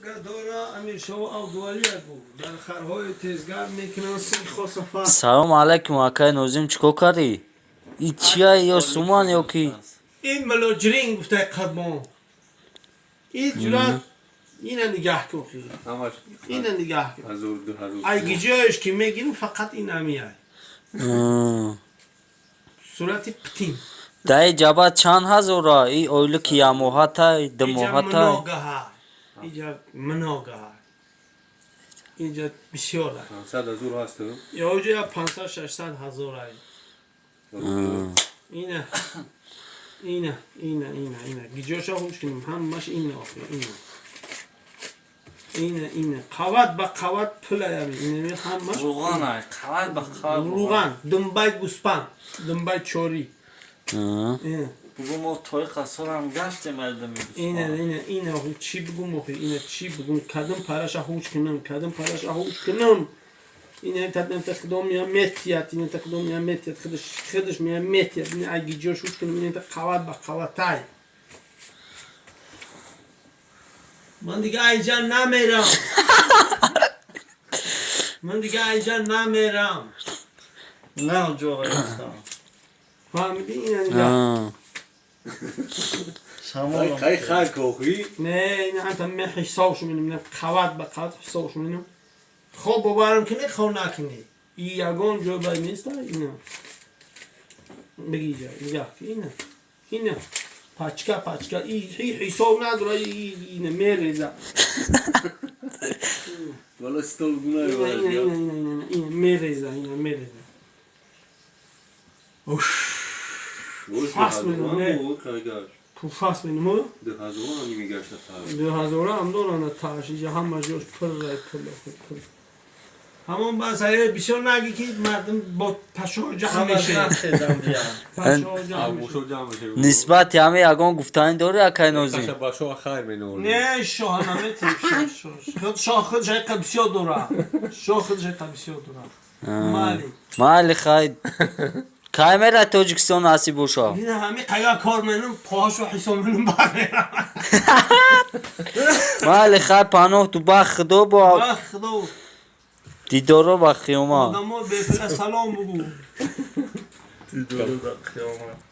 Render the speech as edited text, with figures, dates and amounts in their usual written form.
گدارا امیر شما اولیا بود در خرهای تزگار میکنن خصوصا سلام علیکم اکای نوزیم چیکار کردی؟ این چیه یا سومان یا کی؟ این ملوجرین گفته قدمون این جورات اینه نگاه کن اینه نگاه کن ای گیجایش که میگیم فقط این همیه صورتی پتین دای جبا چند هزورا ای اویلو که یا موهاتا دموهاتا اینجا مناگه اینجا بسیار 500,000 هست یا اونجا 500-600 هزار اینه گیجاشا خوش کنیم همش اینه آخه اینه قوات با قوات پله اینه همش روغان های قوات با قوات روغان دنبای گوسپند دنبای چوری بگو ما توی قصار هم گشتیم الده میگوست اینه آخه چی بگم آخه اینه چی بگم کدام پرش خوش کنم اینه تقدم میام متیات اینه تقدم میام متیات خودش میام متیات اینه اگه جوش خوش کنم اینه قوات با قواتای من دیگه اینجا نمیرم نه جو هستم فهمیدی اینه نگاه خیلی خیلی کوخی نه اینه هم من حسابش می‌کنم قوات با قوات حسابش می‌کنم خب ببرم کنی خو نکنی این یگان جو باید نیست اینه بگی جا نگاه اینه پاچکا این حساب نداره اینه میریزه والا استول گونه اینه میریزه فاس می‌کنه فاس می‌کنه 2,000 هم میگشت 2,000 هم دارن تاش اینجا همه جوش پر همون بس های بسیار نگی که مردم با تشاجع میشه نسبت همه یگان گفتن داره اکای نوزیم با شما خیر مینول نه شاه نمیتیم شاه خودش ایقا بسیار دوره مالی خواهید کامرا توجیکستان ناسی بوشا اینه همه قیاه کار منم پاهاشو حساب منم برمیرم مالی خواهد پانوه تو بخدو با خدا دیدارو با خیوما آدم ها به سلام بگو دیدارو با خیامه